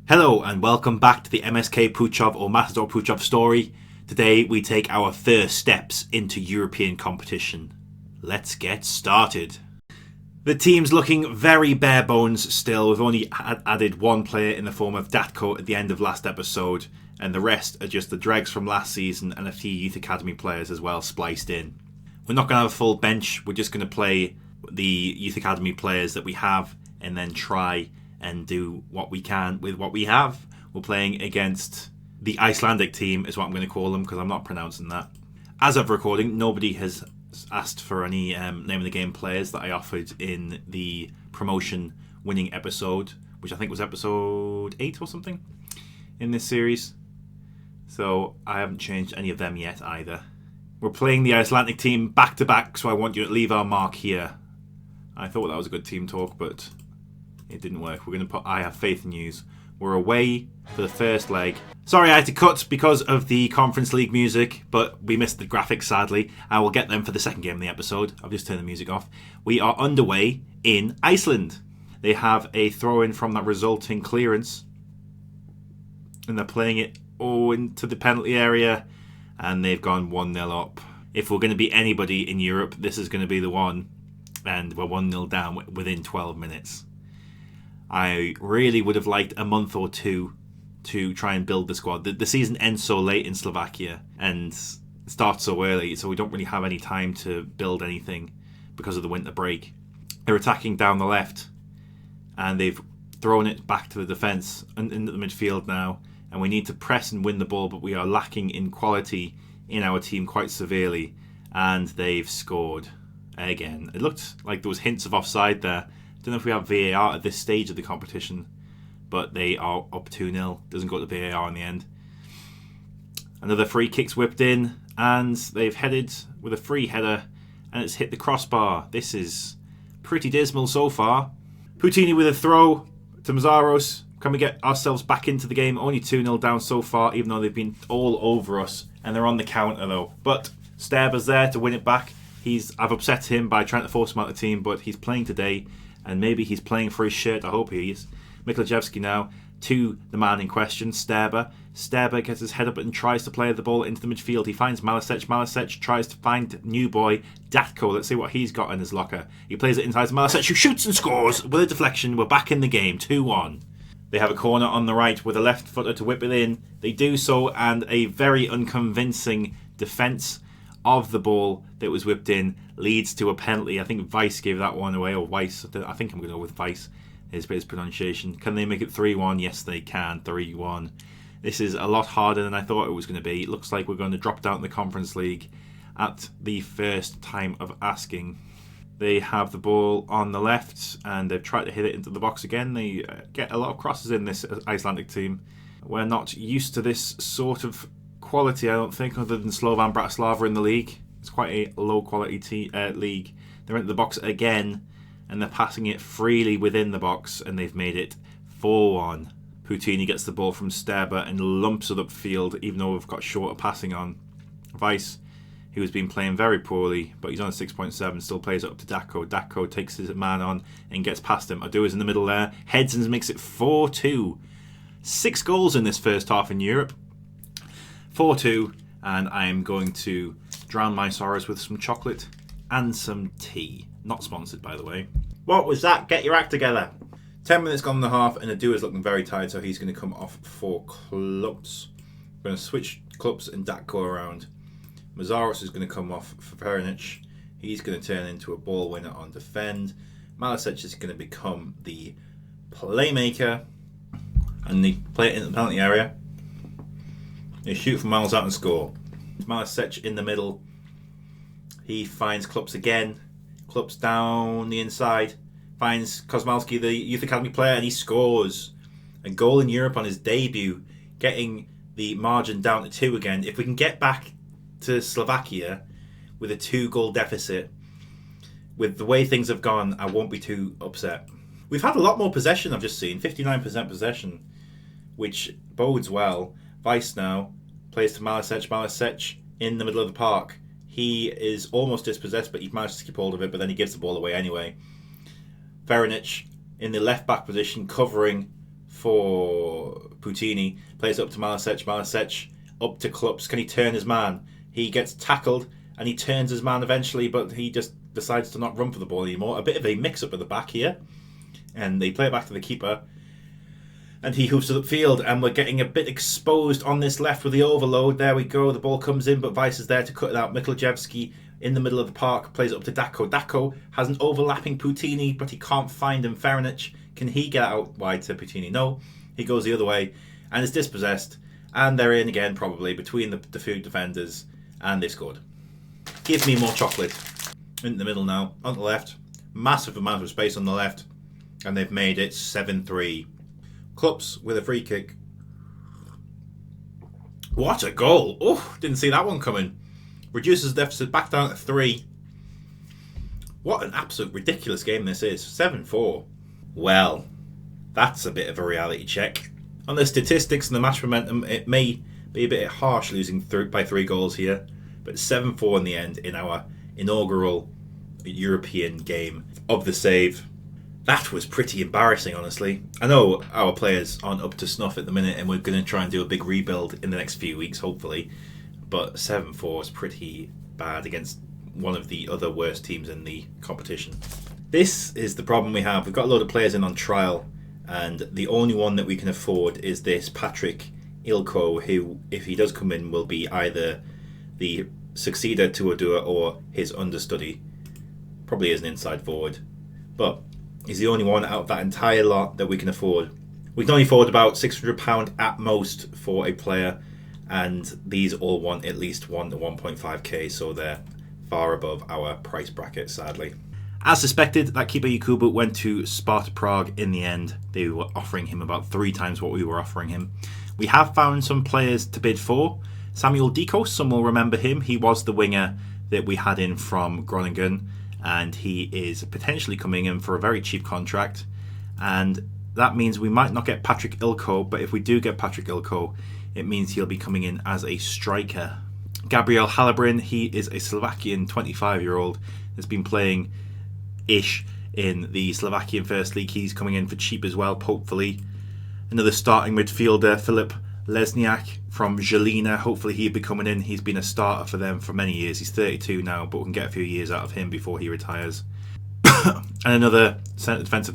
Hello and welcome back to the MSK Puchov or Matador Puchov story. Today we take our first steps into European competition. Let's get started. The team's looking very bare bones still. We've only added one player in the form of Datko at the end of last episode, and the rest are just the dregs from last season and a few Youth Academy players as well spliced in. We're not going to have a full bench, we're just going to play the Youth Academy players that we have and then try and do what we can with what we have. We're playing against the Icelandic team is what I'm going to call them because I'm not pronouncing that. As of recording, nobody has asked for any name of the game players that I offered in the promotion winning episode, which I think was episode 8 or something in this series. So I haven't changed any of them yet either. We're playing the Icelandic team back to back, so I want you to leave our mark here. I thought that was a good team talk, but it didn't work. We're going to put I have faith in yous. We're away for the first leg. Sorry I had to cut because of the Conference League music, but we missed the graphics sadly. I will get them for the second game of the episode. I've just turned the music off. We are underway in Iceland. They have a throw-in from that resulting clearance. And they're playing it into the penalty area. And they've gone 1-0 up. If we're going to beat anybody in Europe, this is going to be the one. And we're 1-0 down within 12 minutes. I really would have liked a month or two to try and build the squad. The season ends so late in Slovakia and starts so early, so we don't really have any time to build anything because of the winter break. They're attacking down the left and they've thrown it back to the defence and into the midfield now, and we need to press and win the ball, but we are lacking in quality in our team quite severely, and they've scored again. It looked like there was hints of offside there. Don't know if we have VAR at this stage of the competition, but they are up 2-0. Doesn't go to VAR in the end. Another free kick's whipped in, and they've headed with a free header, and it's hit the crossbar. This is pretty dismal so far. Poutini with a throw to Mazaros. Can we get ourselves back into the game? Only 2-0 down so far, even though they've been all over us, and they're on the counter though. But Sterber's there to win it back. I've upset him by trying to force him out of the team, but he's playing today. And maybe he's playing for his shirt. I hope he is. Miklajewski now to the man in question, Sterber. Sterber gets his head up and tries to play the ball into the midfield. He finds Malasec. Malasec tries to find new boy Datko. Let's see what he's got in his locker. He plays it inside to Malasec, who shoots and scores with a deflection. We're back in the game, 2-1. They have a corner on the right with a left footer to whip it in. They do so, and a very unconvincing defence of the ball that was whipped in leads to a penalty. I think Weiss gave that one away, or Weiss. I think I'm going to go with Weiss, his pronunciation. Can they make it 3-1? Yes, they can. 3-1. This is a lot harder than I thought it was going to be. It looks like we're going to drop down the Conference League at the first time of asking. They have the ball on the left, and they've tried to hit it into the box again. They get a lot of crosses in this Icelandic team. We're not used to this sort of quality, I don't think, other than Slovan Bratislava in the league. It's quite a low quality league. They're into the box again, and they're passing it freely within the box, and they've made it 4-1. Poutini gets the ball from Sterber and lumps it upfield, even though we've got shorter passing on. Weiss, who has been playing very poorly, but he's on a 6.7, still plays it up to Datko. Datko takes his man on and gets past him. Adu is in the middle there. Heads and makes it 4-2. 6 goals in this first half in Europe. 4-2, and I am going to drown my sorrows with some chocolate and some tea. Not sponsored, by the way. What was that? Get your act together. 10 minutes gone in the half, and Adu is looking very tired, so he's going to come off for Klubs. We're going to switch Klubs and Datko around. Mazaros is going to come off for Perinic. He's going to turn into a ball winner on defend. Malasec is going to become the playmaker, and they play it in the penalty area. They shoot from miles out and score. Malasec in the middle. He finds Klubs again. Klubs down the inside. Finds Kosmalski, the Youth Academy player, and he scores. A goal in Europe on his debut, getting the margin down to 2 again. If we can get back to Slovakia with a 2-goal deficit, with the way things have gone, I won't be too upset. We've had a lot more possession, I've just seen. 59% possession, which bodes well. Weiss now plays to Malasec. Malasec in the middle of the park. He is almost dispossessed, but he manages to keep hold of it, but then he gives the ball away anyway. Perinic in the left back position, covering for Poutini plays up to Malisic. Malisic up to Klups. Can he turn his man? He gets tackled and he turns his man eventually, but he just decides to not run for the ball anymore. A bit of a mix-up at the back here. And they play it back to the keeper. And he hoops it upfield, and we're getting a bit exposed on this left with the overload. There we go. The ball comes in, but Weiss is there to cut it out. Miklajewski in the middle of the park plays it up to Dako. Dako has an overlapping Poutini, but he can't find him. Ferenic, can he get out wide to Poutini? No. He goes the other way, and is dispossessed. And they're in again, probably, between the two defenders, and they've scored. Give me more chocolate. In the middle now, on the left. Massive amount of space on the left, and they've made it 7-3. Klups with a free kick. What a goal! Oh, didn't see that one coming. Reduces the deficit back down to 3. What an absolute ridiculous game this is. 7-4. Well, that's a bit of a reality check. On the statistics and the match momentum, it may be a bit harsh losing by 3 goals here, but 7-4 in the end in our inaugural European game of the save. That was pretty embarrassing, honestly. I know our players aren't up to snuff at the minute, and we're going to try and do a big rebuild in the next few weeks, hopefully. But 7-4 is pretty bad against one of the other worst teams in the competition. This is the problem we have. We've got a load of players in on trial, and the only one that we can afford is this Patrick Ilko, who, if he does come in, will be either the successor to Odua or his understudy. Probably as an inside forward. But he's the only one out of that entire lot that we can afford. We can only afford about £600 at most for a player, and these all want at least 1 to 1.5k, so they're far above our price bracket, sadly. As suspected, that keeper Yakubu went to Sparta Prague in the end. They were offering him about 3 times what we were offering him. We have found some players to bid for. Samuel Dikos, some will remember him. He was the winger that we had in from Groningen, and he is potentially coming in for a very cheap contract, and that means we might not get Patrick Ilko, but if we do get Patrick Ilko, it means he'll be coming in as a striker. Gabriel Halabrin, he is a Slovakian 25-year-old that's been playing ish in the Slovakian First League. He's coming in for cheap as well, hopefully. Another starting midfielder, Filip Lesniak from Žilina. Hopefully he'll be coming in. He's been a starter for them for many years. He's 32 now, but we can get a few years out of him before he retires. and another centre defensive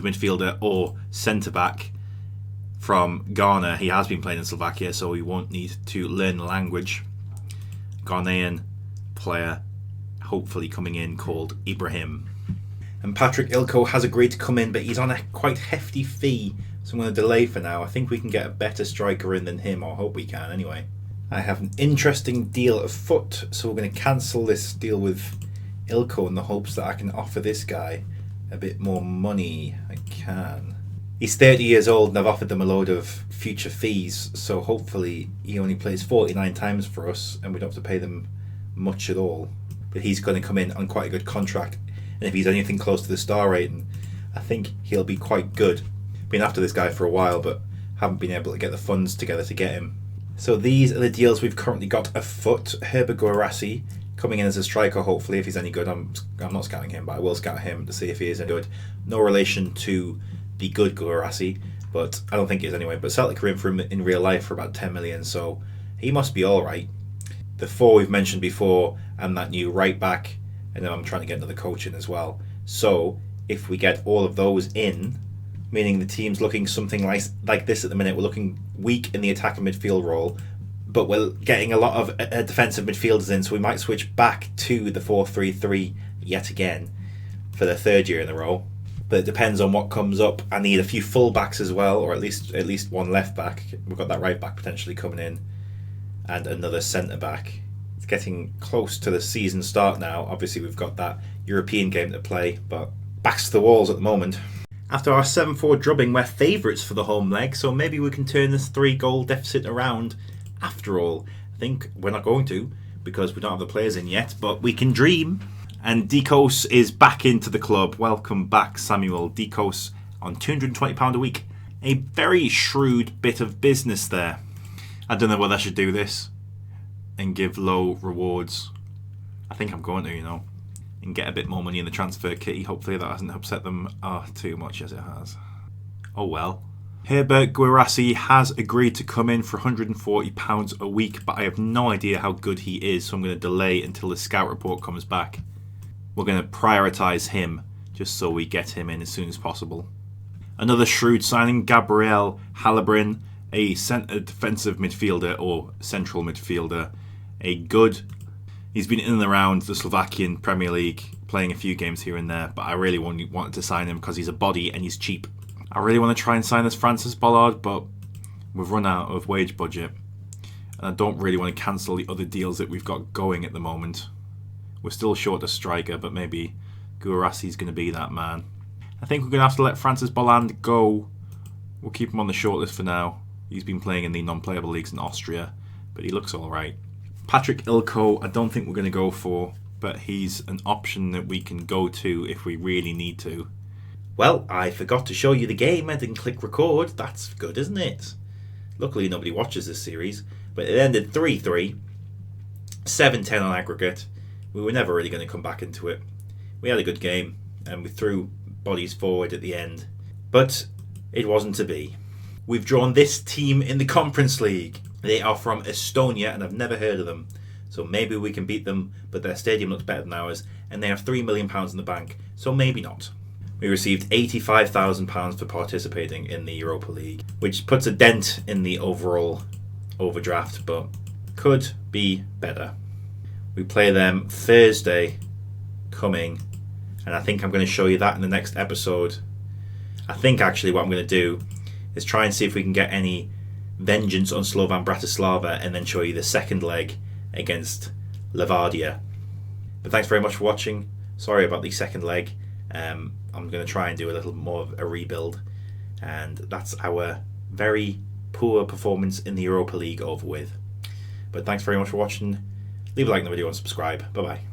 midfielder or centre back from Ghana. He has been playing in Slovakia, so he won't need to learn the language. Ghanaian player, hopefully coming in, called Ibrahim. And Patrick Ilko has agreed to come in, but he's on a quite hefty fee, so I'm going to delay for now. I think we can get a better striker in than him, or hope we can anyway. I have an interesting deal afoot, so we're going to cancel this deal with Ilko in the hopes that I can offer this guy a bit more money. I can. He's 30 years old and I've offered them a load of future fees, so hopefully he only plays 49 times for us and we don't have to pay them much at all. But he's going to come in on quite a good contract, and if he's anything close to the star rating, I think he'll be quite good. Been after this guy for a while, but haven't been able to get the funds together to get him. So these are the deals we've currently got afoot. Herbert Guarassi coming in as a striker, hopefully, if he's any good. I'm not scouting him, but I will scout him to see if he is any good. No relation to the good Guarassi, but I don't think he is anyway. But Celtic are in for him in real life for about 10 million, so he must be alright. The 4 we've mentioned before, and that new right back, and then I'm trying to get another coach in as well. So if we get all of those in, meaning the team's looking something like this at the minute, we're looking weak in the attack and midfield role, but we're getting a lot of defensive midfielders in, so we might switch back to the 4-3-3 yet again for the 3rd year in a row. But it depends on what comes up. I need a few full backs as well, or at least one left back. We've got that right back potentially coming in, and another centre back. It's getting close to the season start now. Obviously we've got that European game to play, but backs to the walls at the moment. After our 7-4 drubbing, we're favourites for the home leg, so maybe we can turn this 3-goal deficit around after all. I think we're not going to, because we don't have the players in yet, but we can dream. And Dikos is back into the club. Welcome back, Samuel Dikos, on £220 a week. A very shrewd bit of business there. I don't know whether I should do this and give low rewards. I think I'm going to, and get a bit more money in the transfer kitty. Hopefully that hasn't upset them too much as it has. Oh well. Herbert Guirassy has agreed to come in for £140 a week, but I have no idea how good he is, so I'm going to delay until the scout report comes back. We're going to prioritise him just so we get him in as soon as possible. Another shrewd signing, Gabriel Halabrin, a centre defensive midfielder or central midfielder. He's been in and around the Slovakian Premier League, playing a few games here and there, but I really wanted to sign him because he's a body and he's cheap. I really want to try and sign this Francis Bollard, but we've run out of wage budget, and I don't really want to cancel the other deals that we've got going at the moment. We're still short a striker, but maybe Guirassy's going to be that man. I think we're going to have to let Francis Bollard go. We'll keep him on the shortlist for now. He's been playing in the non-playable leagues in Austria, but he looks alright. Patrick Ilko, I don't think we're going to go for, but he's an option that we can go to if we really need to. Well, I forgot to show you the game. I didn't click record. That's good, isn't it? Luckily, nobody watches this series, but it ended 3-3, 7-10 on aggregate. We were never really going to come back into it. We had a good game, and we threw bodies forward at the end, but it wasn't to be. We've drawn this team in the Conference League. They are from Estonia, and I've never heard of them, so maybe we can beat them, but their stadium looks better than ours, and they have £3 million in the bank, so maybe not. We received £85,000 for participating in the Europa League, which puts a dent in the overall overdraft, but could be better. We play them Thursday coming, and I think I'm going to show you that in the next episode. I think actually what I'm going to do is try and see if we can get any vengeance on Slovan Bratislava and then show you the second leg against Levadia. But thanks very much for watching. Sorry about the second leg. I'm going to try and do a little more of a rebuild, and that's our very poor performance in the Europa League over with. But thanks very much for watching. Leave a like on the video and subscribe. Bye bye.